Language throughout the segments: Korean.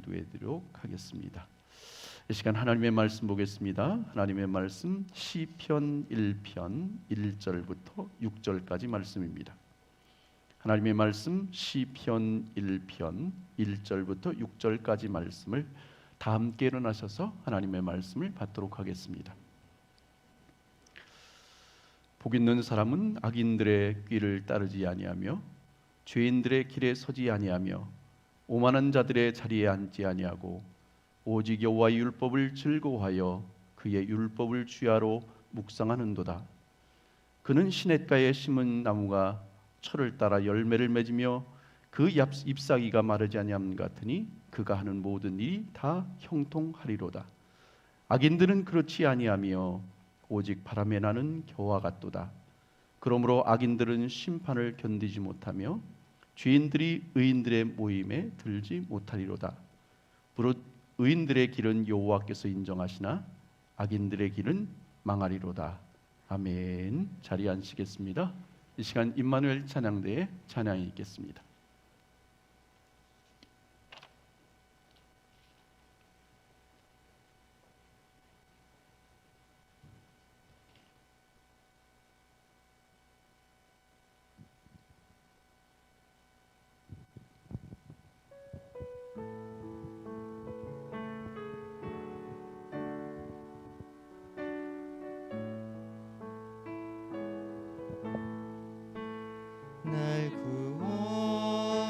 기도해 드리도록 하겠습니다. 이 시간 하나님의 말씀 보겠습니다. 하나님의 말씀 시편 1편 1절부터 6절까지 말씀입니다. 하나님의 말씀 시편 1편 1절부터 6절까지 말씀을 다 함께 일어나셔서 하나님의 말씀을 받도록 하겠습니다. 복 있는 사람은 악인들의 꾀를 따르지 아니하며 죄인들의 길에 서지 아니하며 오만한 자들의 자리에 앉지 아니하고 오직 여호와의 율법을 즐거워하여 그의 율법을 주야로 묵상하는도다. 그는 시냇가에 심은 나무가 철을 따라 열매를 맺으며 그 잎사귀가 마르지 아니함 같으니 그가 하는 모든 일이 다 형통하리로다. 악인들은 그렇지 아니하며 오직 바람에 나는 겨와 같도다. 그러므로 악인들은 심판을 견디지 못하며 죄인들이 의인들의 모임에 들지 못하리로다. 무릇 의인들의 길은 여호와께서 인정하시나 악인들의 길은 망하리로다. 아멘. 자리에 앉으시겠습니다. 이 시간 임마누엘 찬양대의 찬양이 있겠습니다. 날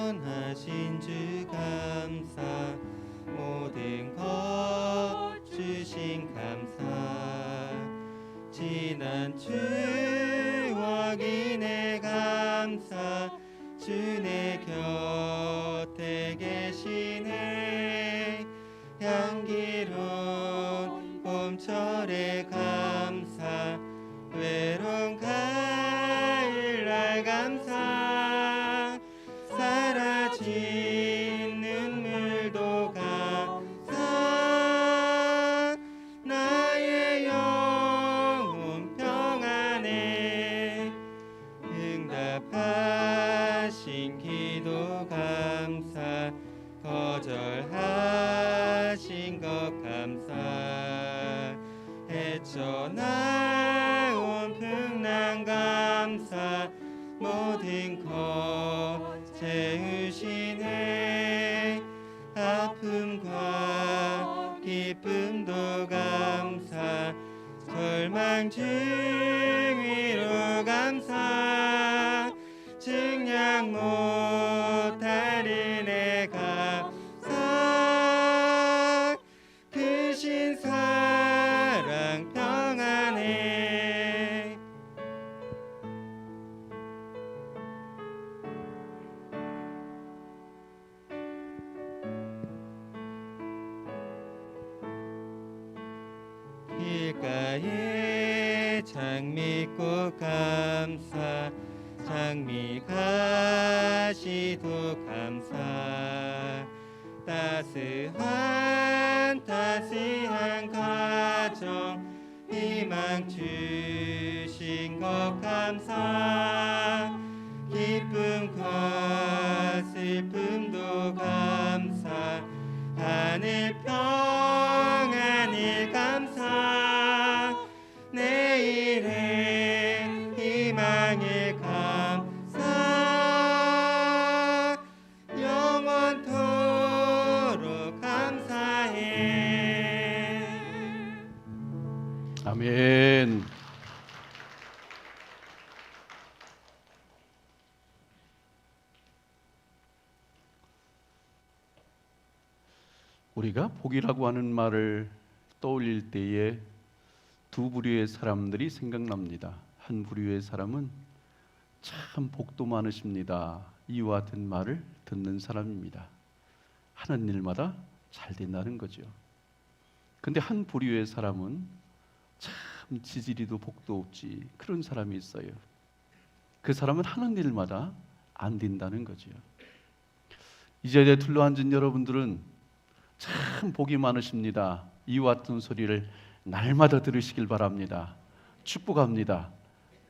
구원하신 주 감사, 모든 것 주신 감사. 지난 추억이 내 감사, 주 내 곁에 계시네. 향기로운 봄철의 감사, 외로운 가을날 감사. 사라진 눈물도 감사. 나의 영혼 평안해. 응답하신 기도 감사, 거절하신 것 감사. 헤쳐나온 풍랑 감사, 모든 것 채우시네. 아픔과 기쁨도 감사, 절망 중위로 감사. 증량 못할 은혜 감사. 크신 사랑 평안해. 길가에 장미꽃 감사, 장미가시도 감사. 따스한 가정, 희망 주신 것 감사. 기쁨과 슬픔도 감사, 하늘 평안일 감사. 내일의 희망일 감사. 영원토록 감사해. 아멘. 우리가 복이라고 하는 말을 떠올릴 때에 두 부류의 사람들이 생각납니다. 한 부류의 사람은 참 복도 많으십니다, 이와 같은 말을 듣는 사람입니다. 하는 일마다 잘 된다는 거죠. 근데 한 부류의 사람은 참 지지리도 복도 없지, 그런 사람이 있어요. 그 사람은 하는 일마다 안 된다는 거죠. 이 자리에 둘러앉은 여러분들은 참 복이 많으십니다, 이와 같은 소리를 날마다 들으시길 바랍니다. 축복합니다.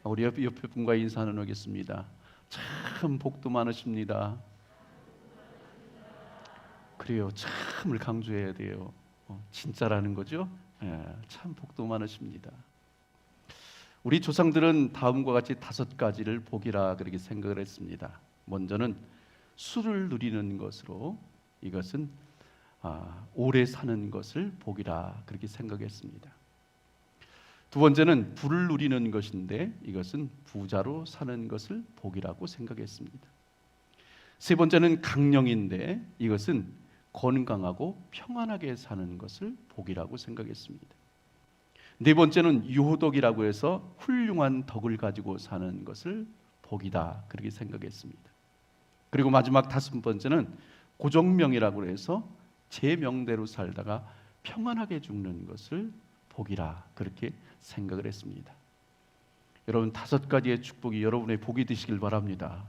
우리 옆에 분과 인사 나누겠습니다. 참 복도 많으십니다. 그래요. 참을 강조해야 돼요. 진짜라는 거죠. 참 복도 많으십니다. 우리 조상들은 다음과 같이 5가지를 복이라 그렇게 생각을 했습니다. 먼저는 술을 누리는 것으로 이것은 오래 사는 것을 복이라 그렇게 생각했습니다. 두 번째는 부를 누리는 것인데 이것은 부자로 사는 것을 복이라고 생각했습니다. 세 번째는 강령인데 이것은 건강하고 평안하게 사는 것을 복이라고 생각했습니다. 네 번째는 유호덕이라고 해서 훌륭한 덕을 가지고 사는 것을 복이다 그렇게 생각했습니다. 그리고 마지막 5번째는 고정명이라고 해서 제 명대로 살다가 평안하게 죽는 것을 복이라 그렇게 생각을 했습니다. 여러분 5가지의 축복이 여러분의 복이 되시길 바랍니다.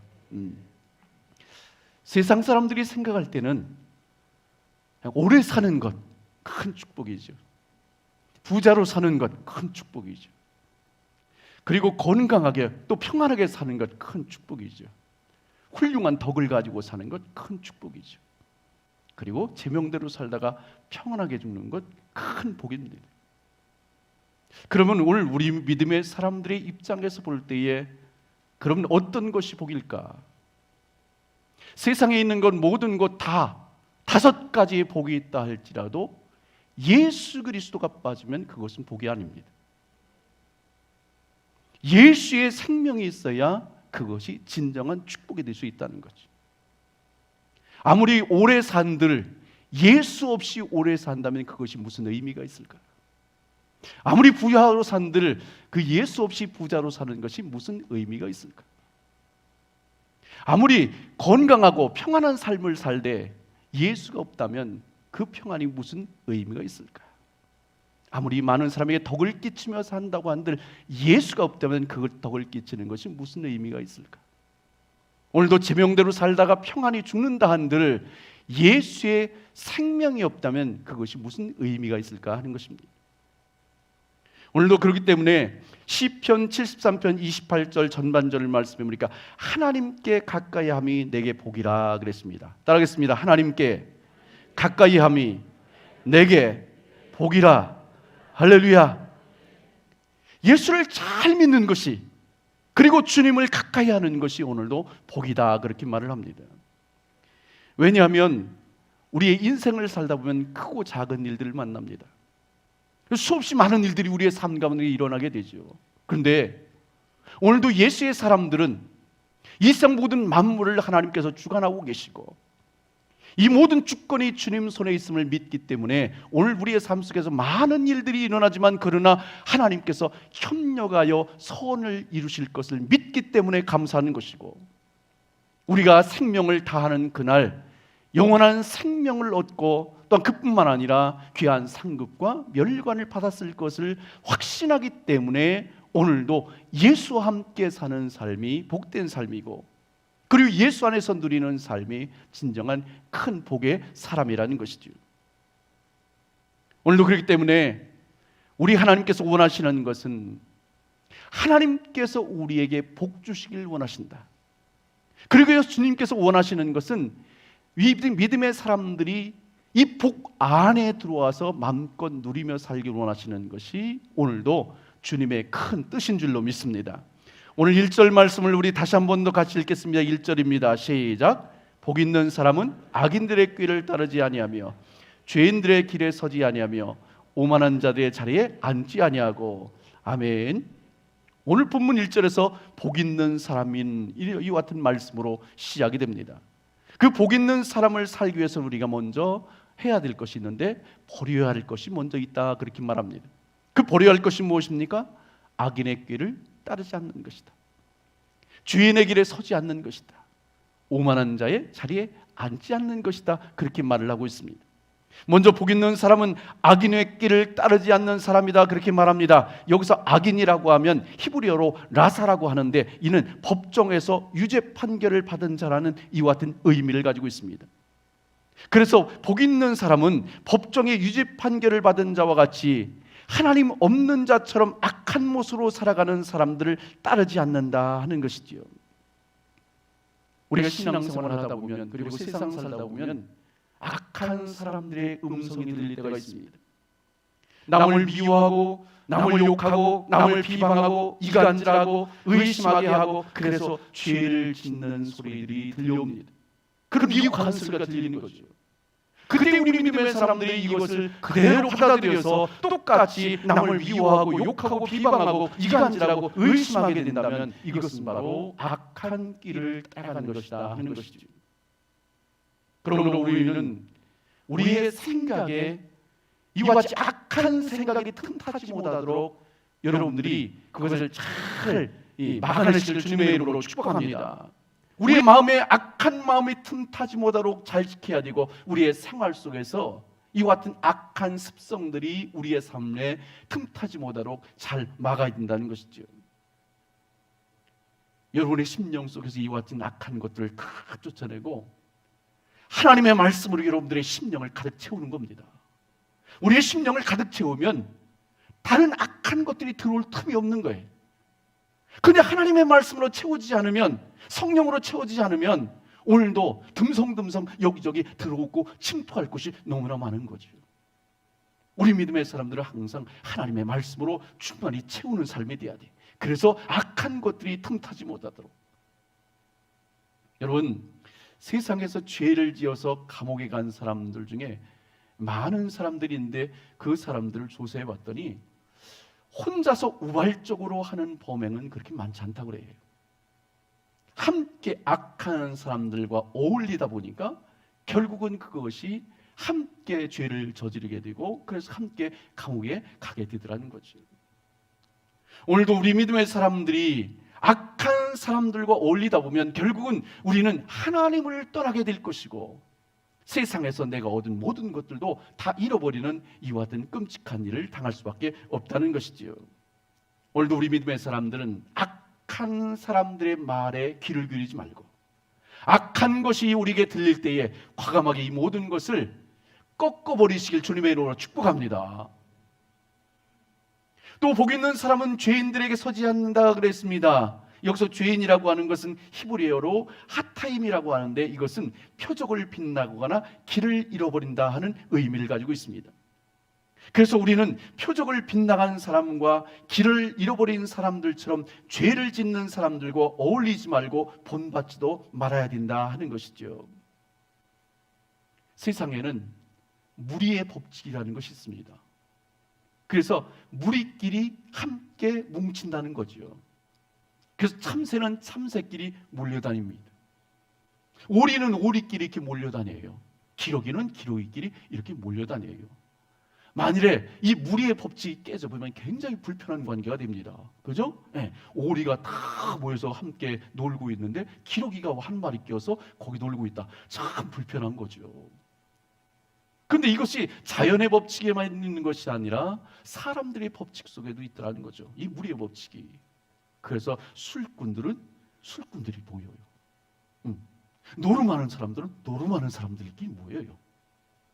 세상 사람들이 생각할 때는 오래 사는 것 큰 축복이죠. 부자로 사는 것 큰 축복이죠. 그리고 건강하게 또 평안하게 사는 것 큰 축복이죠. 훌륭한 덕을 가지고 사는 것 큰 축복이죠. 그리고 제 명대로 살다가 평안하게 죽는 것 큰 복입니다. 그러면 오늘 우리 믿음의 사람들의 입장에서 볼 때에 그러면 어떤 것이 복일까? 세상에 있는 것 모든 것 다 5가지의 복이 있다 할지라도 예수 그리스도가 빠지면 그것은 복이 아닙니다. 예수의 생명이 있어야 그것이 진정한 축복이 될 수 있다는 거죠. 아무리 오래 산들 예수 없이 오래 산다면 그것이 무슨 의미가 있을까? 아무리 부자로 산들 그 예수 없이 부자로 사는 것이 무슨 의미가 있을까? 아무리 건강하고 평안한 삶을 살되 예수가 없다면 그 평안이 무슨 의미가 있을까? 아무리 많은 사람에게 덕을 끼치며 산다고 한들 예수가 없다면 그 덕을 끼치는 것이 무슨 의미가 있을까? 오늘도 제 명대로 살다가 평안히 죽는다 한들 예수의 생명이 없다면 그것이 무슨 의미가 있을까 하는 것입니다. 오늘도 그렇기 때문에 시편 73편 28절 전반절을 말씀해 보니까 하나님께 가까이함이 내게 복이라 그랬습니다. 따라하겠습니다. 하나님께 가까이함이 내게 복이라. 할렐루야. 예수를 잘 믿는 것이 그리고 주님을 가까이 하는 것이 오늘도 복이다 그렇게 말을 합니다. 왜냐하면 우리의 인생을 살다 보면 크고 작은 일들을 만납니다. 수없이 많은 일들이 우리의 삶 가운데 일어나게 되죠. 그런데 오늘도 예수의 사람들은 이 세상 모든 만물을 하나님께서 주관하고 계시고 이 모든 주권이 주님 손에 있음을 믿기 때문에 오늘 우리의 삶 속에서 많은 일들이 일어나지만 그러나 하나님께서 협력하여 선을 이루실 것을 믿기 때문에 감사하는 것이고 우리가 생명을 다하는 그날 영원한 생명을 얻고 또한 그뿐만 아니라 귀한 상급과 멸관을 받았을 것을 확신하기 때문에 오늘도 예수와 함께 사는 삶이 복된 삶이고 그리고 예수 안에서 누리는 삶이 진정한 큰 복의 사람이라는 것이죠. 오늘도 그렇기 때문에 우리 하나님께서 원하시는 것은 하나님께서 우리에게 복 주시길 원하신다. 그리고 주님께서 원하시는 것은 믿음의 사람들이 이 복 안에 들어와서 마음껏 누리며 살길 원하시는 것이 오늘도 주님의 큰 뜻인 줄로 믿습니다. 오늘 1절 말씀을 우리 다시 한 번 더 같이 읽겠습니다. 1절입니다. 시작. 복 있는 사람은 악인들의 꾀를 따르지 아니하며 죄인들의 길에 서지 아니하며 오만한 자들의 자리에 앉지 아니하고. 아멘. 오늘 본문 1절에서 복 있는 사람인 이와 같은 말씀으로 시작이 됩니다. 그 복 있는 사람을 살기 위해서 우리가 먼저 해야 될 것이 있는데 버려야 할 것이 먼저 있다 그렇게 말합니다. 그 버려야 할 것이 무엇입니까? 악인의 꾀를 따르지 않는 것이다. 죄인의 길에 서지 않는 것이다. 오만한 자의 자리에 앉지 않는 것이다 그렇게 말을 하고 있습니다. 먼저 복 있는 사람은 악인의 길을 따르지 않는 사람이다 그렇게 말합니다. 여기서 악인이라고 하면 히브리어로 라사라고 하는데 이는 법정에서 유죄 판결을 받은 자라는 이와 같은 의미를 가지고 있습니다. 그래서 복 있는 사람은 법정의 유죄 판결을 받은 자와 같이 하나님 없는 자처럼 악한 모습으로 살아가는 사람들을 따르지 않는다 하는 것이지요. 우리가 신앙생활을 하다 보면 그리고 세상 살다 보면 악한 사람들의 음성이 들릴 때가 있습니다. 남을 미워하고 남을 욕하고 남을 비방하고 이간질하고 의심하게 하고 그래서 죄를 짓는 소리들이 들려옵니다. 그 미혹한 소리가 들리는 거죠. 그때 우리 믿음의 사람들이 이것을 그대로 받아들여서 똑같이 남을 미워하고 욕하고 비방하고 이간질하고 의심하게 된다면 이것은 바로 악한 길을 따라가는 것이다 하는 것이죠. 그러므로 우리는 우리의 생각에 이와 같이 악한 생각이 틈타지 못하도록 여러분들이 그것을 잘 막아내실 주님의 이름으로 축복합니다. 우리의 마음에 악한 마음이 틈타지 못하도록 잘 지켜야 되고 우리의 생활 속에서 이와 같은 악한 습성들이 우리의 삶에 틈타지 못하도록 잘 막아야 된다는 것이죠. 여러분의 심령 속에서 이와 같은 악한 것들을 다 쫓아내고 하나님의 말씀으로 여러분들의 심령을 가득 채우는 겁니다. 우리의 심령을 가득 채우면 다른 악한 것들이 들어올 틈이 없는 거예요. 근데 하나님의 말씀으로 채워지지 않으면, 성령으로 채워지지 않으면 오늘도 듬성듬성 여기저기 들어오고 침투할 곳이 너무나 많은 거죠. 우리 믿음의 사람들은 항상 하나님의 말씀으로 충만히 채우는 삶이 돼야 돼. 그래서 악한 것들이 틈타지 못하도록. 여러분, 세상에서 죄를 지어서 감옥에 간 사람들 중에 많은 사람들이 있는데 그 사람들을 조사해 봤더니 혼자서 우발적으로 하는 범행은 그렇게 많지 않다고 그래요. 함께 악한 사람들과 어울리다 보니까 결국은 그것이 함께 죄를 저지르게 되고 그래서 함께 감옥에 가게 되더라는 거죠. 오늘도 우리 믿음의 사람들이 악한 사람들과 어울리다 보면 결국은 우리는 하나님을 떠나게 될 것이고 세상에서 내가 얻은 모든 것들도 다 잃어버리는 이와 같은 끔찍한 일을 당할 수밖에 없다는 것이지요. 오늘도 우리 믿음의 사람들은 악한 사람들의 말에 귀를 기울이지 말고 악한 것이 우리에게 들릴 때에 과감하게 이 모든 것을 꺾어버리시길 주님의 이름으로 축복합니다. 또 복 있는 사람은 죄인들에게 서지 않는다 그랬습니다. 여기서 죄인이라고 하는 것은 히브리어로 하타임이라고 하는데 이것은 표적을 빗나가거나 길을 잃어버린다 하는 의미를 가지고 있습니다. 그래서 우리는 표적을 빗나간 사람과 길을 잃어버린 사람들처럼 죄를 짓는 사람들과 어울리지 말고 본받지도 말아야 된다 하는 것이죠. 세상에는 무리의 법칙이라는 것이 있습니다. 그래서 무리끼리 함께 뭉친다는 거죠. 그래서 참새는 참새끼리 몰려다닙니다. 오리는 오리끼리 이렇게 몰려다녀요. 기러기는 기러기끼리 이렇게 몰려다녀요. 만일에 이 무리의 법칙이 깨져버리면 굉장히 불편한 관계가 됩니다. 그죠? 네. 오리가 다 모여서 함께 놀고 있는데 기러기가 한 마리 껴서 거기 놀고 있다. 참 불편한 거죠. 근데 이것이 자연의 법칙에만 있는 것이 아니라 사람들의 법칙 속에도 있더라는 거죠. 이 무리의 법칙이. 그래서 술꾼들은 술꾼들이 모여요. 노름하는 사람들은 노름하는 사람들끼리 모여요.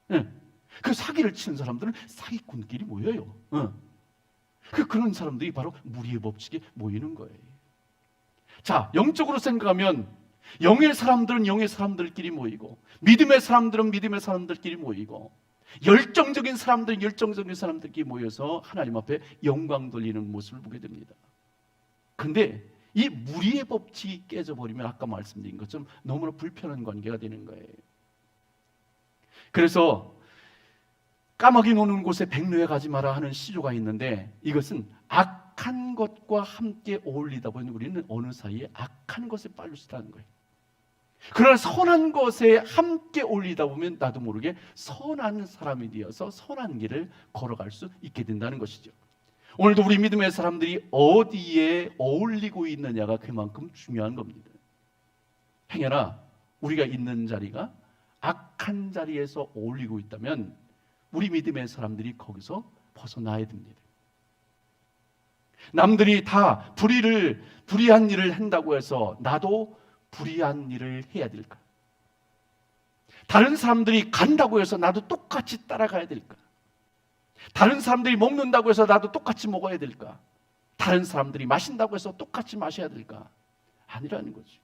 네. 그 사기를 치는 사람들은 사기꾼끼리 모여요. 그런 사람들이 바로 무리의 법칙에 모이는 거예요. 자, 영적으로 생각하면 영의 사람들은 영의 사람들끼리 모이고 믿음의 사람들은 믿음의 사람들끼리 모이고 열정적인 사람들은 열정적인 사람들끼리 모여서 하나님 앞에 영광 돌리는 모습을 보게 됩니다. 근데 이 무리의 법칙이 깨져버리면 아까 말씀드린 것처럼 너무나 불편한 관계가 되는 거예요. 그래서 까마귀 노는 곳에 백로에 가지 마라 하는 시조가 있는데 이것은 악한 것과 함께 어울리다 보니 우리는 어느 사이에 악한 것에 빠질 수 있다는 거예요. 그러나 선한 것에 함께 어울리다 보면 나도 모르게 선한 사람이 되어서 선한 길을 걸어갈 수 있게 된다는 것이죠. 오늘도 우리 믿음의 사람들이 어디에 어울리고 있느냐가 그만큼 중요한 겁니다. 행여나 우리가 있는 자리가 악한 자리에서 어울리고 있다면 우리 믿음의 사람들이 거기서 벗어나야 됩니다. 남들이 다 불의한 일을 한다고 해서 나도 불의한 일을 해야 될까? 다른 사람들이 간다고 해서 나도 똑같이 따라가야 될까? 다른 사람들이 먹는다고 해서 나도 똑같이 먹어야 될까? 다른 사람들이 마신다고 해서 똑같이 마셔야 될까? 아니라는 거죠.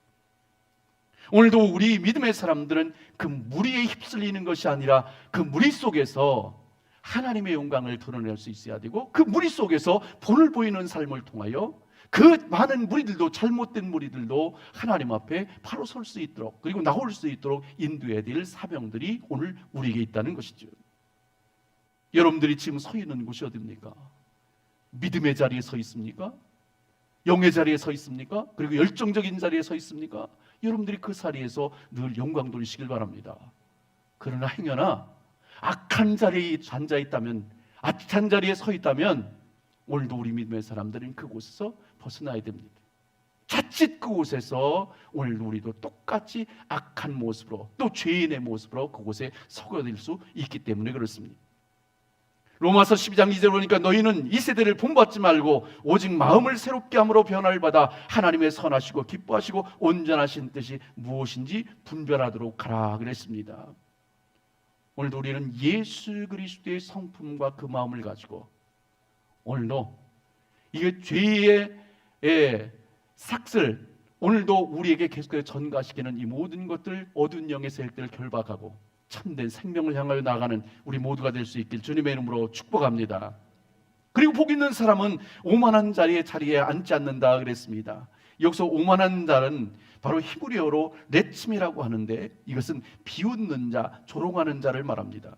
오늘도 우리 믿음의 사람들은 그 무리에 휩쓸리는 것이 아니라 그 무리 속에서 하나님의 영광을 드러낼 수 있어야 되고, 그 무리 속에서 본을 보이는 삶을 통하여 그 많은 무리들도, 잘못된 무리들도 하나님 앞에 바로 설 수 있도록, 그리고 나올 수 있도록 인도해야 될 사명들이 오늘 우리에게 있다는 것이죠. 여러분들이 지금 서 있는 곳이 어디입니까? 믿음의 자리에 서 있습니까? 영의 자리에 서 있습니까? 그리고 열정적인 자리에 서 있습니까? 여러분들이 그 자리에서 늘 영광 돌리시길 바랍니다. 그러나 행여나 악한 자리에 앉아 있다면, 악한 자리에 서 있다면 오늘도 우리 믿음의 사람들은 그곳에서 벗어나야 됩니다. 자칫 그곳에서 오늘도 우리도 똑같이 악한 모습으로, 또 죄인의 모습으로 그곳에 서게 될 수 있기 때문에 그렇습니다. 로마서 12장 2절 보니까 너희는 이 세대를 본받지 말고 오직 마음을 새롭게 함으로 변화를 받아 하나님의 선하시고 기뻐하시고 온전하신 뜻이 무엇인지 분별하도록 하라 그랬습니다. 오늘도 우리는 예수 그리스도의 성품과 그 마음을 가지고 오늘도 이게 죄의 삭슬, 오늘도 우리에게 계속해서 전가시키는 이 모든 것들, 어두운 영의 세력들을 결박하고 참된 생명을 향하여 나가는 우리 모두가 될 수 있길 주님의 이름으로 축복합니다. 그리고 복 있는 사람은 오만한 자리에 앉지 않는다 그랬습니다. 여기서 오만한 자는 바로 히브리어로 레침이라고 하는데, 이것은 비웃는 자, 조롱하는 자를 말합니다.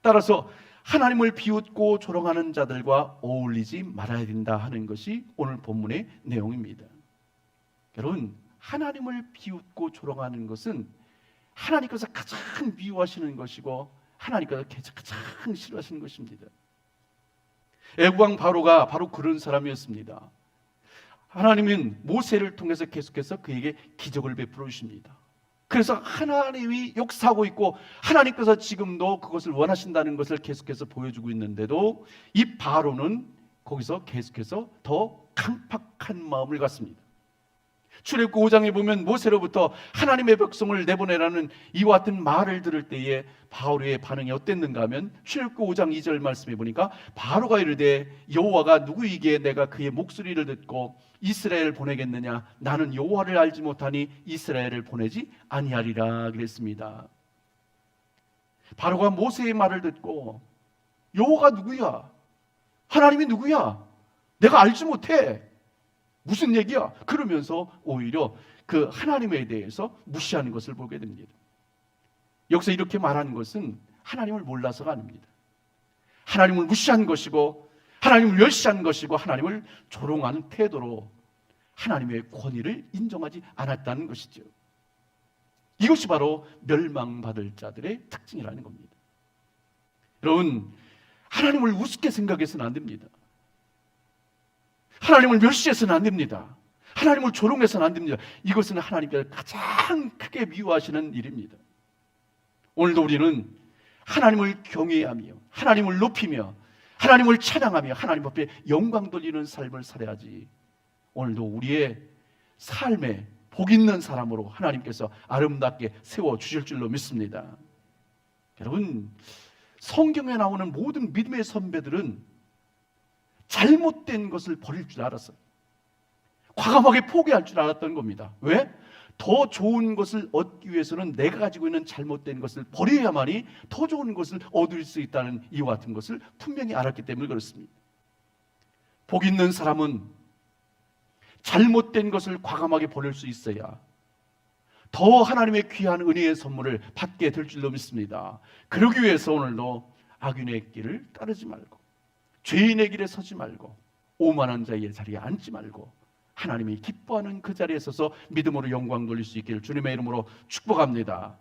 따라서 하나님을 비웃고 조롱하는 자들과 어울리지 말아야 된다 하는 것이 오늘 본문의 내용입니다. 여러분, 하나님을 비웃고 조롱하는 것은 하나님께서 가장 미워하시는 것이고 하나님께서 가장 싫어하시는 것입니다. 애국왕 바로가 바로 그런 사람이었습니다. 하나님은 모세를 통해서 계속해서 그에게 기적을 베풀어 주십니다. 그래서 하나님이 역사하고 있고 하나님께서 지금도 그것을 원하신다는 것을 계속해서 보여주고 있는데도 이 바로는 거기서 계속해서 더 강팍한 마음을 갖습니다. 출애굽기 5장에 보면 모세로부터 하나님의 백성을 내보내라는 이와 같은 말을 들을 때에 바로의 반응이 어땠는가 하면, 출애굽기 5장 2절 말씀해 보니까 바로가 이르되 여호와가 누구이기에 내가 그의 목소리를 듣고 이스라엘을 보내겠느냐? 나는 여호와를 알지 못하니 이스라엘을 보내지 아니하리라 그랬습니다. 바로가 모세의 말을 듣고 여호와가 누구야? 하나님이 누구야? 내가 알지 못해. 무슨 얘기야? 그러면서 오히려 그 하나님에 대해서 무시하는 것을 보게 됩니다. 여기서 이렇게 말하는 것은 하나님을 몰라서가 아닙니다. 하나님을 무시한 것이고 하나님을 멸시한 것이고 하나님을 조롱하는 태도로 하나님의 권위를 인정하지 않았다는 것이죠. 이것이 바로 멸망받을 자들의 특징이라는 겁니다. 여러분, 하나님을 우습게 생각해서는 안 됩니다. 하나님을 멸시해서는 안 됩니다. 하나님을 조롱해서는 안 됩니다. 이것은 하나님께서 가장 크게 미워하시는 일입니다. 오늘도 우리는 하나님을 경외하며 하나님을 높이며 하나님을 찬양하며 하나님 앞에 영광 돌리는 삶을 살아야지, 오늘도 우리의 삶에 복 있는 사람으로 하나님께서 아름답게 세워주실 줄로 믿습니다. 여러분, 성경에 나오는 모든 믿음의 선배들은 잘못된 것을 버릴 줄 알았어요. 과감하게 포기할 줄 알았던 겁니다. 왜? 더 좋은 것을 얻기 위해서는 내가 가지고 있는 잘못된 것을 버려야만이 더 좋은 것을 얻을 수 있다는 이와 같은 것을 분명히 알았기 때문에 그렇습니다. 복 있는 사람은 잘못된 것을 과감하게 버릴 수 있어야 더 하나님의 귀한 은혜의 선물을 받게 될 줄로 믿습니다. 그러기 위해서 오늘도 악인의 길을 따르지 말고 죄인의 길에 서지 말고 오만한 자의 자리에 앉지 말고 하나님이 기뻐하는 그 자리에 서서 믿음으로 영광 돌릴 수 있기를 주님의 이름으로 축복합니다.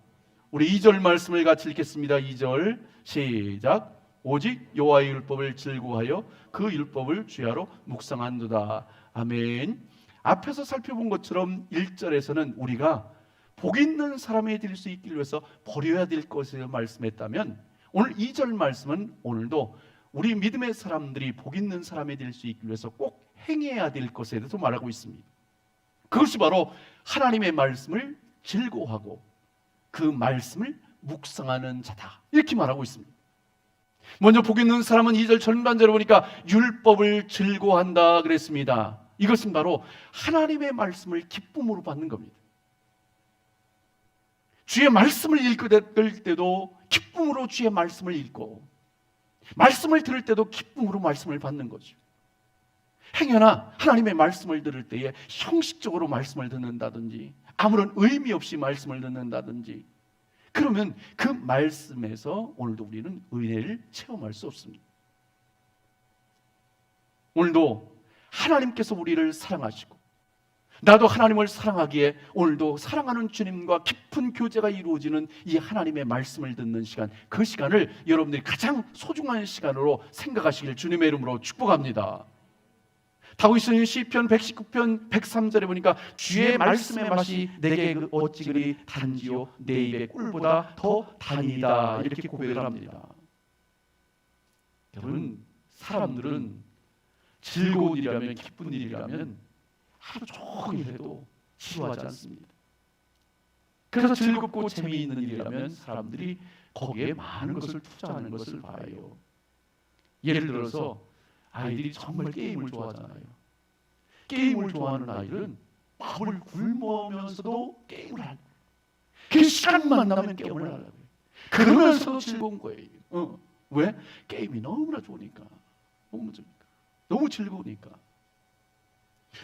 우리 2절 말씀을 같이 읽겠습니다. 2절 시작. 오직 여호와의 율법을 즐거워하여 그 율법을 주야로 묵상한도다. 아멘. 앞에서 살펴본 것처럼 1절에서는 우리가 복 있는 사람이 될 수 있기 위해서 버려야 될 것을 말씀했다면, 오늘 2절 말씀은 오늘도 우리 믿음의 사람들이 복 있는 사람이 될 수 있기 위해서 꼭 행해야 될 것에 대해서 말하고 있습니다. 그것이 바로 하나님의 말씀을 즐거워하고 그 말씀을 묵상하는 자다, 이렇게 말하고 있습니다. 먼저 복 있는 사람은 2절 전반절에 보니까 율법을 즐거워한다 그랬습니다. 이것은 바로 하나님의 말씀을 기쁨으로 받는 겁니다. 주의 말씀을 읽을 때도 기쁨으로 주의 말씀을 읽고, 말씀을 들을 때도 기쁨으로 말씀을 받는 거죠. 행여나 하나님의 말씀을 들을 때에 형식적으로 말씀을 듣는다든지, 아무런 의미 없이 말씀을 듣는다든지, 그러면 그 말씀에서 오늘도 우리는 은혜를 체험할 수 없습니다. 오늘도 하나님께서 우리를 사랑하시고 나도 하나님을 사랑하기에 오늘도 사랑하는 주님과 깊은 교제가 이루어지는 이 하나님의 말씀을 듣는 시간, 그 시간을 여러분들이 가장 소중한 시간으로 생각하시길 주님의 이름으로 축복합니다. 다윗은 시편 119편 103절에 보니까 주의 말씀의 맛이 내게 어찌 그리 단지요 내 입의 꿀보다 더 단이다, 이렇게 고백을 합니다. 여러분, 사람들은 즐거운 일이라면, 기쁜 일이라면 하루 종일 해도 지루하지 않습니다. 그래서 즐겁고 재미있는 일이라면 사람들이 거기에 많은 것을 투자하는 것을 봐요. 예를 들어서 아이들이 정말 게임을 좋아하잖아요. 게임을 좋아하는 아이들은 밥을 굶으면서도 게임을 하는 거예요. 그 시간만 나면 게임을 하려고 해요. 그러면서도 즐거운 거예요. 왜? 게임이 너무나 좋으니까, 너무 즐거우니까.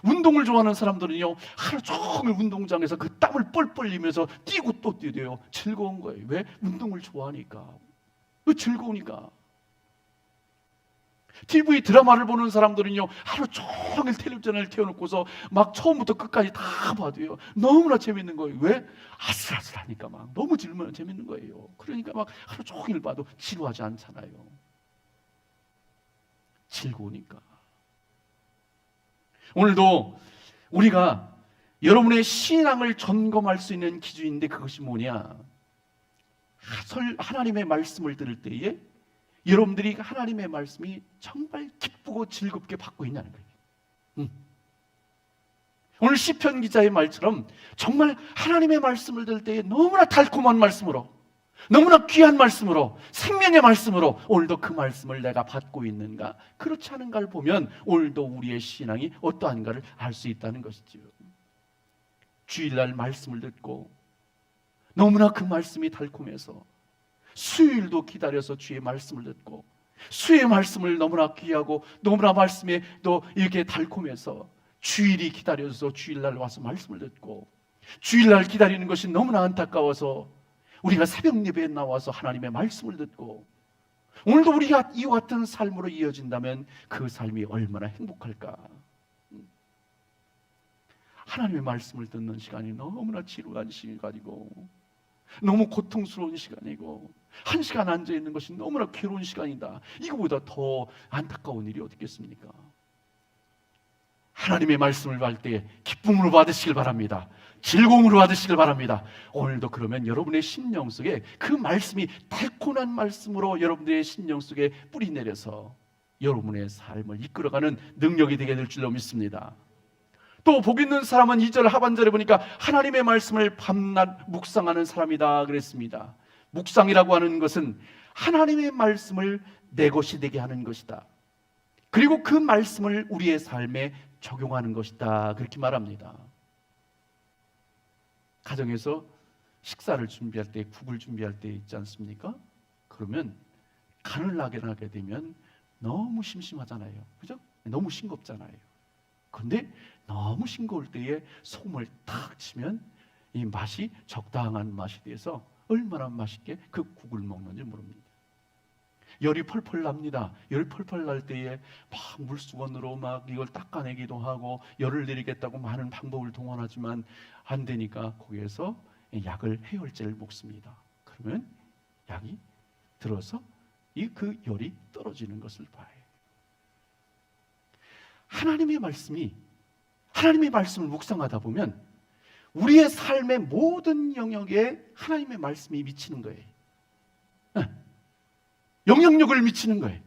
운동을 좋아하는 사람들은요, 하루 종일 운동장에서 그 땀을 뻘뻘 흘리면서 뛰고 또 뛰어요. 즐거운 거예요. 왜? 운동을 좋아하니까, 즐거우니까. TV 드라마를 보는 사람들은요, 하루 종일 텔레비전을 켜놓고서 막 처음부터 끝까지 다 봐도요, 너무나 재밌는 거예요. 왜? 아슬아슬하니까 막 너무 재밌는 거예요. 그러니까 막 하루 종일 봐도 지루하지 않잖아요. 즐거우니까. 오늘도 우리가 여러분의 신앙을 점검할 수 있는 기준인데, 그것이 뭐냐? 하나님의 말씀을 들을 때에 여러분들이 하나님의 말씀이 정말 기쁘고 즐겁게 받고 있냐는 거예요. 오늘 시편 기자의 말처럼 정말 하나님의 말씀을 들을 때에 너무나 달콤한 말씀으로, 너무나 귀한 말씀으로, 생명의 말씀으로 오늘도 그 말씀을 내가 받고 있는가, 그렇지 않은가를 보면 오늘도 우리의 신앙이 어떠한가를 알 수 있다는 것이지요. 주일날 말씀을 듣고 너무나 그 말씀이 달콤해서 수요일도 기다려서 주의 말씀을 듣고, 수의 말씀을 너무나 귀하고 너무나 말씀에 또 이렇게 달콤해서 주일이 기다려서 주일날 와서 말씀을 듣고, 주일날 기다리는 것이 너무나 안타까워서 우리가 새벽 예배에 나와서 하나님의 말씀을 듣고, 오늘도 우리가 이와 같은 삶으로 이어진다면 그 삶이 얼마나 행복할까. 하나님의 말씀을 듣는 시간이 너무나 지루한 시간이고 너무 고통스러운 시간이고, 한 시간 앉아있는 것이 너무나 괴로운 시간이다. 이거보다 더 안타까운 일이 어디 있겠습니까? 하나님의 말씀을 받을 때 기쁨으로 받으시길 바랍니다. 즐거움으로 받으시길 바랍니다. 오늘도 그러면 여러분의 심령 속에 그 말씀이 달콤한 말씀으로 여러분들의 심령 속에 뿌리 내려서 여러분의 삶을 이끌어가는 능력이 되게 될 줄로 믿습니다. 또 복 있는 사람은 2절 하반절에 보니까 하나님의 말씀을 밤낮 묵상하는 사람이다 그랬습니다. 묵상이라고 하는 것은 하나님의 말씀을 내 것이 되게 하는 것이다. 그리고 그 말씀을 우리의 삶에 적용하는 것이다, 그렇게 말합니다. 가정에서 식사를 준비할 때, 국을 준비할 때 있지 않습니까? 그러면 간을 나게 되면 너무 심심하잖아요. 그죠? 너무 싱겁잖아요. 그런데 너무 싱거울 때에 소금을 탁 치면 이 맛이 적당한 맛이 돼서 얼마나 맛있게 그 국을 먹는지 모릅니다. 열이 펄펄 납니다. 열이 펄펄 날 때에 막 물수건으로 막 이걸 닦아내기도 하고 열을 내리겠다고 많은 방법을 동원하지만 안 되니까 거기에서 약을, 해열제를 먹습니다. 그러면 약이 들어서 그 열이 떨어지는 것을 봐요. 하나님의 말씀을 묵상하다 보면 우리의 삶의 모든 영역에 하나님의 말씀이 미치는 거예요. 영향력을 미치는 거예요.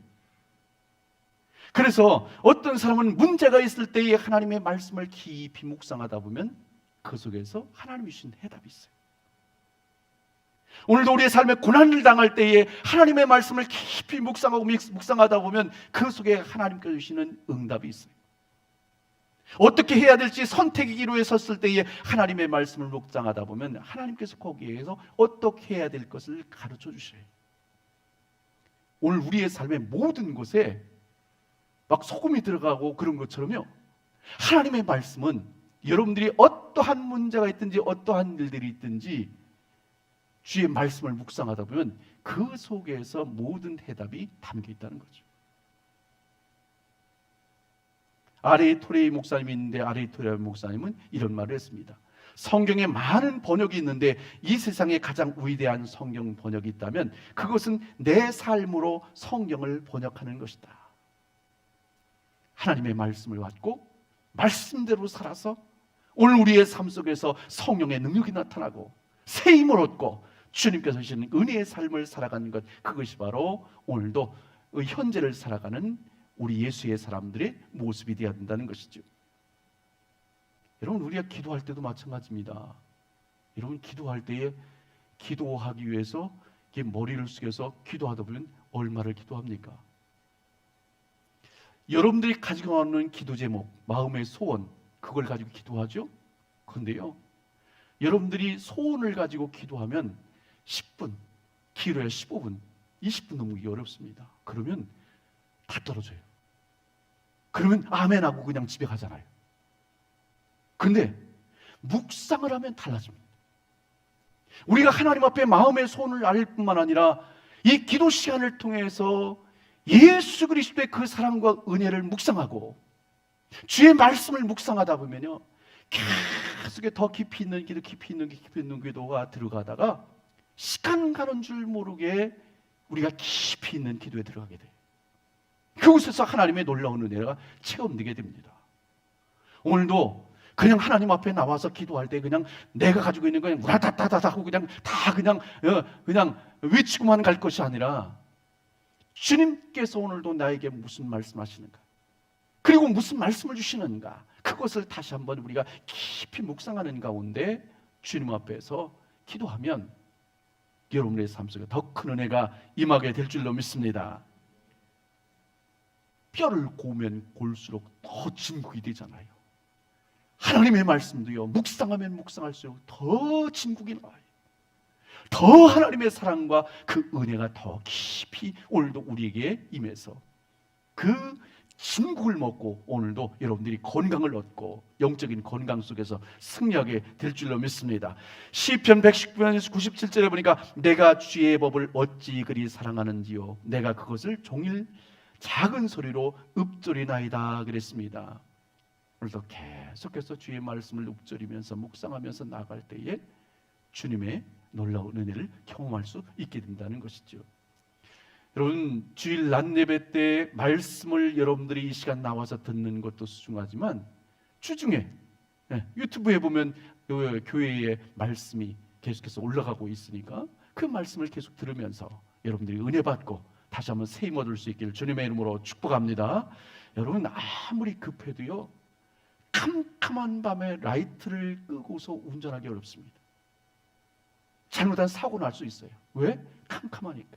그래서 어떤 사람은 문제가 있을 때에 하나님의 말씀을 깊이 묵상하다 보면 그 속에서 하나님이 주신 해답이 있어요. 오늘도 우리의 삶에 고난을 당할 때에 하나님의 말씀을 깊이 묵상하다 보면 그 속에 하나님께서 주시는 응답이 있어요. 어떻게 해야 될지 선택의 기로에 섰을 때에 하나님의 말씀을 묵상하다 보면 하나님께서 거기에서 어떻게 해야 될 것을 가르쳐 주셔요. 오늘 우리의 삶의 모든 곳에 막 소금이 들어가고 그런 것처럼요, 하나님의 말씀은 여러분들이 어떠한 문제가 있든지 어떠한 일들이 있든지 주의 말씀을 묵상하다 보면 그 속에서 모든 해답이 담겨 있다는 거죠. 아레이 토레이 목사님이 있는데 아레이 토레이 목사님은 이런 말을 했습니다. 성경에 많은 번역이 있는데 이 세상에 가장 위대한 성경 번역이 있다면 그것은 내 삶으로 성경을 번역하는 것이다. 하나님의 말씀을 받고 말씀대로 살아서 오늘 우리의 삶 속에서 성령의 능력이 나타나고 새 힘을 얻고 주님께서 주시는 은혜의 삶을 살아가는 것, 그것이 바로 오늘도 현재를 살아가는 우리 예수의 사람들의 모습이 되어야 된다는 것이죠. 여러분, 우리가 기도할 때도 마찬가지입니다. 여러분, 기도할 때에 기도하기 위해서 머리를 숙여서 기도하다 보면 얼마를 기도합니까? 여러분들이 가지고 있는 기도 제목, 마음의 소원, 그걸 가지고 기도하죠? 그런데요, 여러분들이 소원을 가지고 기도하면 10분, 길어야 15분, 20분 넘기 어렵습니다. 그러면 다 떨어져요. 그러면 아멘하고 그냥 집에 가잖아요. 근데 묵상을 하면 달라집니다. 우리가 하나님 앞에 마음의 소원을 알 뿐만 아니라 이 기도 시간을 통해서 예수 그리스도의 그 사랑과 은혜를 묵상하고 주의 말씀을 묵상하다 보면요, 계속 더 깊이 있는 기도, 깊이 있는 기도가 들어가다가 시간 가는 줄 모르게 우리가 깊이 있는 기도에 들어가게 돼요. 그곳에서 하나님의 놀라운 은혜가 체험되게 됩니다. 오늘도 그냥 하나님 앞에 나와서 기도할 때 그냥 내가 가지고 있는 거 그냥 우라다다다 하고 그냥 다 그냥 외치고만 갈 것이 아니라 주님께서 오늘도 나에게 무슨 말씀하시는가, 그리고 무슨 말씀을 주시는가, 그것을 다시 한번 우리가 깊이 묵상하는 가운데 주님 앞에서 기도하면 여러분의 삶 속에 더 큰 은혜가 임하게 될 줄로 믿습니다. 뼈를 고면 골수록 더 진국이 되잖아요. 하나님의 말씀도요, 묵상하면 묵상할수록 더 진국이 나와요. 더 하나님의 사랑과 그 은혜가 더 깊이 오늘도 우리에게 임해서 그 진국을 먹고 오늘도 여러분들이 건강을 얻고 영적인 건강 속에서 승리하게 될 줄로 믿습니다. 시편 119편에서 97절에 보니까 내가 주의 법을 어찌 그리 사랑하는지요, 내가 그것을 종일 작은 소리로 읊조리나이다 그랬습니다. 오늘도 계속해서 주의 말씀을 읊조리면서 묵상하면서 나갈 때에 주님의 놀라운 은혜를 경험할 수 있게 된다는 것이죠. 여러분, 주일 낮 예배 때 말씀을 여러분들이 이 시간 나와서 듣는 것도 소중하지만 주중에 유튜브에 보면 교회의 말씀이 계속해서 올라가고 있으니까 그 말씀을 계속 들으면서 여러분들이 은혜 받고 다시 한번 새 힘 얻을 수 있기를 주님의 이름으로 축복합니다. 여러분, 아무리 급해도요, 캄캄한 밤에 라이트를 끄고서 운전하기 어렵습니다. 잘못한 사고 날 수 있어요. 왜? 캄캄하니까.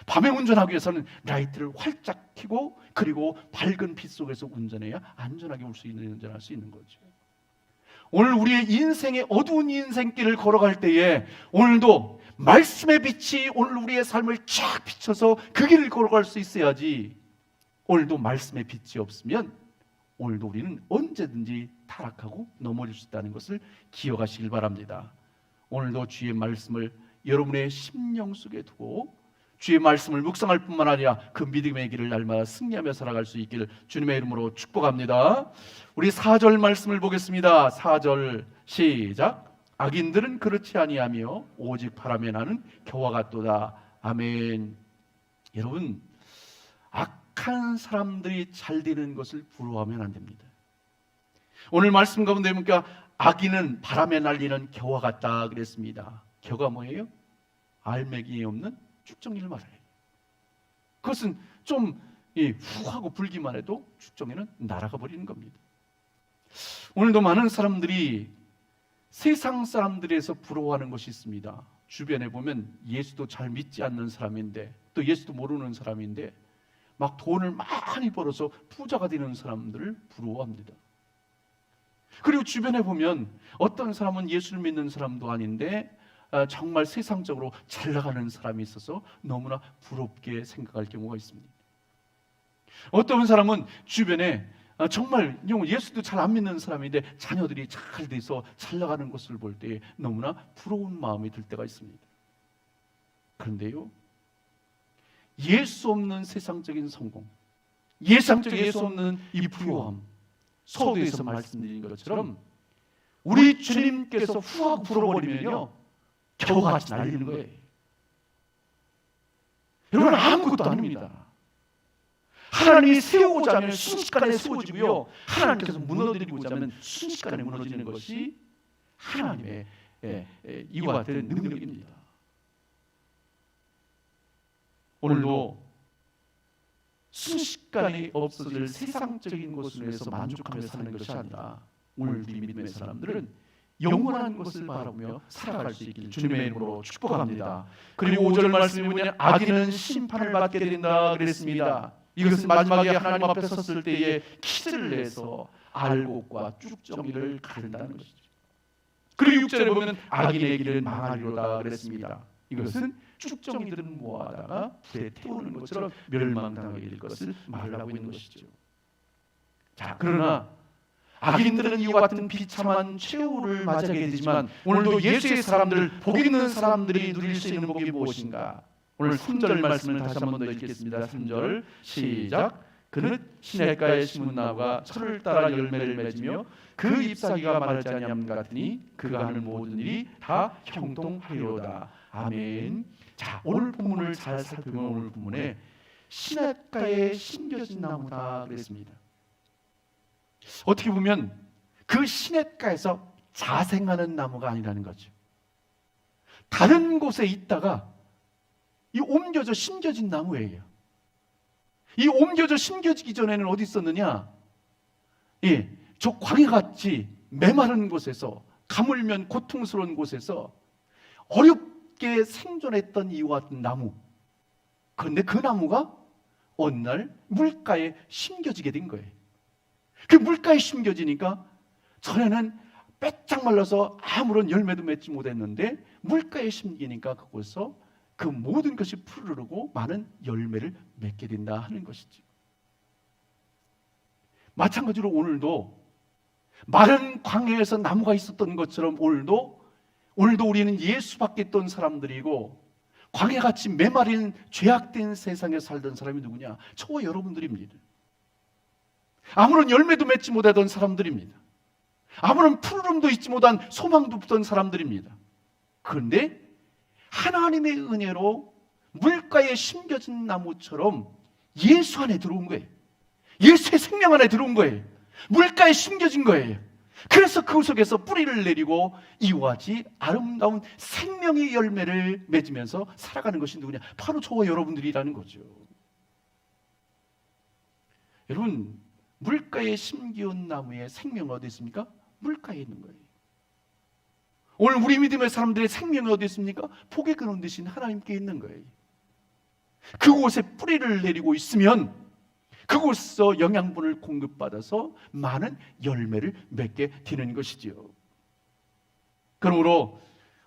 밤에 운전하기 위해서는 라이트를 활짝 켜고 그리고 밝은 빛 속에서 운전해야 안전하게 운전할 수 있는 거죠. 오늘 우리의 인생의 어두운 인생길을 걸어갈 때에 오늘도 말씀의 빛이 오늘 우리의 삶을 쫙 비춰서 그 길을 걸어갈 수 있어야지, 오늘도 말씀의 빛이 없으면 오늘도 우리는 언제든지 타락하고 넘어질 수 있다는 것을 기억하시길 바랍니다. 오늘도 주의 말씀을 여러분의 심령 속에 두고 주의 말씀을 묵상할 뿐만 아니라 그 믿음의 길을 날마다 승리하며 살아갈 수 있기를 주님의 이름으로 축복합니다. 우리 4절 말씀을 보겠습니다. 4절 시작. 악인들은 그렇지 아니하며 오직 바람에 나는 겨와 같도다. 아멘. 여러분, 악한 사람들이 잘 되는 것을 부러워하면 안 됩니다. 오늘 말씀 가운데 보니까 악인은 바람에 날리는 겨와 같다 그랬습니다. 겨가 뭐예요? 알맹이 없는 쭉정이를 말해요. 그것은 좀 훅하고 불기만 해도 쭉정이는 날아가 버리는 겁니다. 오늘도 많은 사람들이 세상 사람들에서 부러워하는 것이 있습니다. 주변에 보면 예수도 잘 믿지 않는 사람인데 또 예수도 모르는 사람인데 막 돈을 많이 벌어서 부자가 되는 사람들을 부러워합니다. 그리고 주변에 보면 어떤 사람은 예수를 믿는 사람도 아닌데 정말 세상적으로 잘 나가는 사람이 있어서 너무나 부럽게 생각할 경우가 있습니다. 어떤 사람은 주변에 정말 예수도 잘 안 믿는 사람인데 자녀들이 잘 돼서 잘 나가는 것을 볼 때 너무나 부러운 마음이 들 때가 있습니다. 그런데요, 예수 없는 세상적인 성공, 예수 없는 이 부요함, 서두에서 말씀드린 것처럼 우리 주님께서 후하고 불어버리면요 겨우같이 날리는 거예요. 여러분, 아무것도 아닙니다. 하나님이 세우고자 하면 순식간에 세워지고요, 하나님께서 무너뜨리고자 하면 순식간에 무너지는 것이 하나님의 이와 같은 능력입니다. 오늘도 순식간에 없어질 세상적인 것을 위해서 만족하며 사는 것이 아니라 오늘 우리 믿음의 사람들은 영원한 것을 바라보며 살아갈 수 있길 주님의 이름으로 축복합니다. 그리고 5절 말씀이 뭐냐, 악인은 심판을 받게 된다 그랬습니다. 이것은 마지막에 하나님 앞에 섰을 때에 키즈를 내서 알곡과 쭉정이를 가른다는 것이죠. 그리고 6절에 보면 악인의 길은 망하리로다 그랬습니다. 이것은 쭉정이들은 모아다가 불에 태우는 것처럼 멸망당하게 될 것을 말하고 있는 것이죠. 자, 그러나 악인들은 이와 같은 비참한 최후를 맞이하게 되지만 오늘도 예수의 사람들, 복 있는 사람들이 누릴 수 있는 복이 무엇인가? 오늘 3절 말씀을 다시 한 번 더 읽겠습니다. 3절 시작. 그는 시냇가에 심은 나무가 철을 따라 열매를 맺으며 그 잎사귀가 마르지 아니함 같으니 그가 하는 모든 일이 다 형통하리로다. 아멘. 자, 오늘 본문을 잘 살펴보면 오늘 본문에 시냇가에 심겨진 나무다 그랬습니다. 어떻게 보면 그 시냇가에서 자생하는 나무가 아니라는 거죠. 다른 곳에 있다가 이 옮겨져 심겨진 나무예요. 이 옮겨져 심겨지기 전에는 어디 있었느냐? 저 광야같이 메마른 곳에서, 가물면 고통스러운 곳에서 어렵게 생존했던 이와 같은 나무. 그런데 그 나무가 어느 날 물가에 심겨지게 된 거예요. 그 물가에 심겨지니까 전에는 빼짝 말라서 아무런 열매도 맺지 못했는데 물가에 심기니까 그곳에서 그 모든 것이 푸르르고 많은 열매를 맺게 된다 하는 것이죠. 마찬가지로 오늘도 마른 광야에서 나무가 있었던 것처럼 오늘도 우리는 예수 밖에 있던 사람들이고 광야같이 메마른 죄악된 세상에 살던 사람이 누구냐? 저와 여러분들입니다. 아무런 열매도 맺지 못하던 사람들입니다. 아무런 푸르름도 있지 못한 소망도 없던 사람들입니다. 그런데 하나님의 은혜로 물가에 심겨진 나무처럼 예수 안에 들어온 거예요. 예수의 생명 안에 들어온 거예요. 물가에 심겨진 거예요. 그래서 그 속에서 뿌리를 내리고 이와 같이 아름다운 생명의 열매를 맺으면서 살아가는 것이 누구냐? 바로 저와 여러분들이라는 거죠. 여러분, 물가에 심기운 나무의 생명은 어디 있습니까? 물가에 있는 거예요. 오늘 우리 믿음의 사람들의 생명이 어디 있습니까? 폭의 근원 되신 하나님께 있는 거예요. 그곳에 뿌리를 내리고 있으면 그곳에서 영양분을 공급받아서 많은 열매를 맺게 되는 것이지요. 그러므로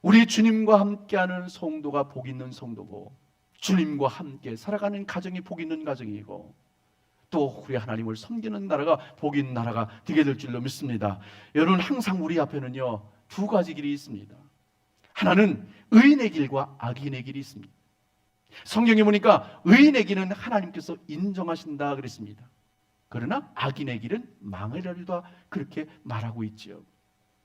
우리 주님과 함께하는 성도가 복 있는 성도고, 주님과 함께 살아가는 가정이 복 있는 가정이고, 또 우리 하나님을 섬기는 나라가 복 있는 나라가 되게 될 줄로 믿습니다. 여러분, 항상 우리 앞에는요 두 가지 길이 있습니다. 하나는 의인의 길과 악인의 길이 있습니다. 성경에 보니까 의인의 길은 하나님께서 인정하신다 그랬습니다. 그러나 악인의 길은 망하리로다 그렇게 말하고 있지요.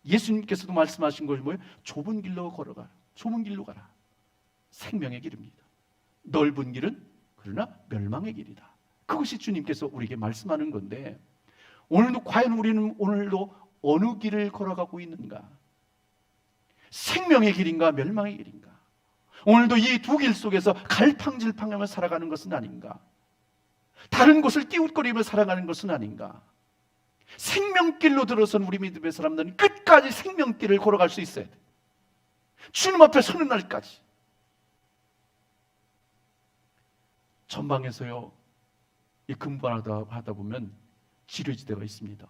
예수님께서도 말씀하신 것이 뭐예요? 좁은 길로 걸어가, 좁은 길로 가라. 생명의 길입니다. 넓은 길은 그러나 멸망의 길이다. 그것이 주님께서 우리에게 말씀하는 건데, 오늘도 과연 우리는 오늘도 어느 길을 걸어가고 있는가? 생명의 길인가 멸망의 길인가? 오늘도 이 두 길 속에서 갈팡질팡하며 살아가는 것은 아닌가? 다른 곳을 띄웃거리며 살아가는 것은 아닌가? 생명길로 들어선 우리 믿음의 사람들은 끝까지 생명길을 걸어갈 수 있어야 돼. 주님 앞에 서는 날까지. 전방에서요 이 근무하다 보면 지뢰지대가 있습니다.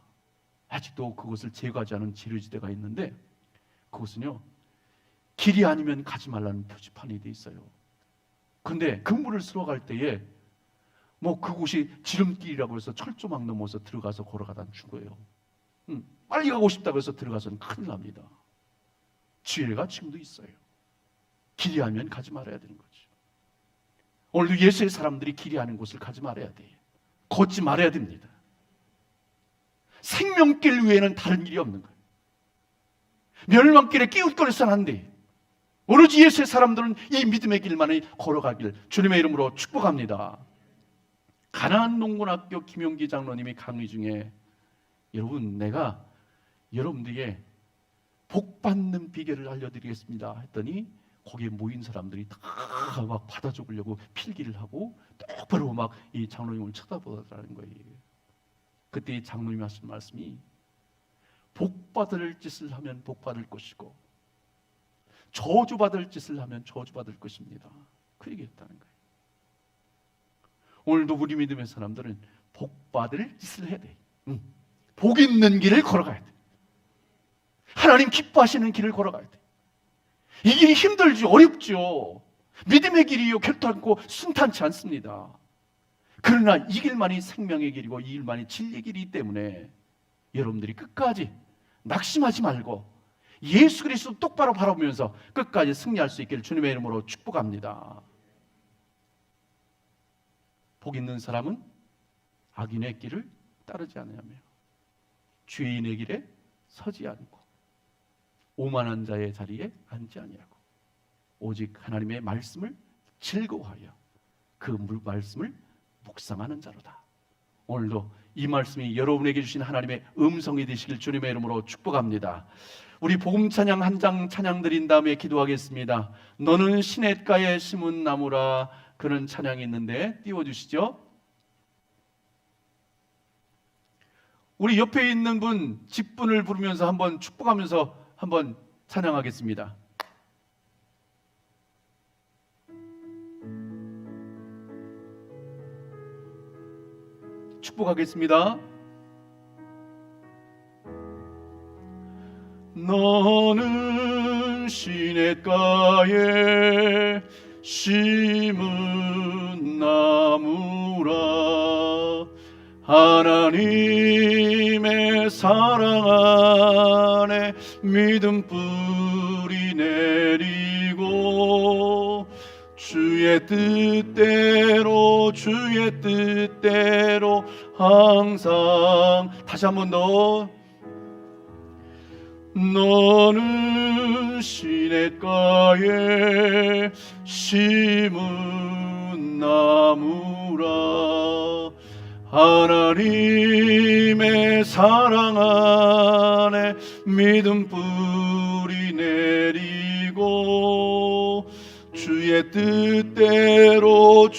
아직도 그것을 제거하지 않은 지류지대가 있는데, 그것은요 길이 아니면 가지 말라는 표지판이 돼 있어요. 근데 그 물을 쓸어 갈 때에 뭐 그곳이 지름길이라고 해서 철조망 넘어서 들어가서 걸어가다 죽어요. 빨리 가고 싶다고 해서 들어가서는 큰일 납니다. 지혜가 지금도 있어요. 길이 아니면 가지 말아야 되는 거죠. 오늘도 예수의 사람들이 길이 아닌 곳을 가지 말아야 돼요. 걷지 말아야 됩니다. 생명길 외에는 다른 길이 없는 거예요. 멸망길에 끼웃거려서는 안 돼요. 오로지 예수의 사람들은 이 믿음의 길만을 걸어가길 주님의 이름으로 축복합니다. 가나안 농군학교 김용기 장로님이 강의 중에, 여러분 내가 여러분들에게 복받는 비결을 알려드리겠습니다 했더니, 거기에 모인 사람들이 다 막 받아 적으려고 필기를 하고 똑바로 막 이 장로님을 쳐다보더라는 거예요. 그때 이 장로님이 하신 말씀이, 복받을 짓을 하면 복받을 것이고 저주받을 짓을 하면 저주받을 것입니다. 그 얘기했다는 거예요. 오늘도 우리 믿음의 사람들은 복받을 짓을 해야 돼. 복 있는 길을 걸어가야 돼. 하나님 기뻐하시는 길을 걸어가야 돼. 이 길이 힘들지, 어렵죠. 믿음의 길이요 결단코 순탄치 않습니다. 그러나 이 길만이 생명의 길이고 이 길만이 진리의 길이기 때문에 여러분들이 끝까지 낙심하지 말고 예수 그리스도 똑바로 바라보면서 끝까지 승리할 수 있기를 주님의 이름으로 축복합니다. 복 있는 사람은 악인의 길을 따르지 않으며 죄인의 길에 서지 않고 오만한 자의 자리에 앉지 아니하고 오직 하나님의 말씀을 즐거워하여 그 말씀을 묵상하는 자로다. 오늘도 이 말씀이 여러분에게 주신 하나님의 음성이 되시길 주님의 이름으로 축복합니다. 우리 복음 찬양 한 장 찬양 드린 다음에 기도하겠습니다. 너는 시냇가에 심은 나무라, 그런 찬양이 있는데 띄워주시죠. 우리 옆에 있는 분 직분을 부르면서 한번 축복하면서 한번 찬양하겠습니다. 축복하겠습니다. 너는 시냇가에 심은 나무라, 하나님의 사랑 안에 믿음 뿌리 내리고 주의 뜻대로 항상, 다시 한 번 더, 너는 시냇가에 심은 나무라, 하나님의 사랑 안에 믿음 뿌리 내리고 주의 뜻대로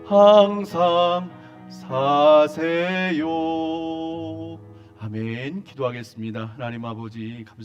항상 사세요. 아멘. 기도하겠습니다. 하나님 아버지 감사합니다.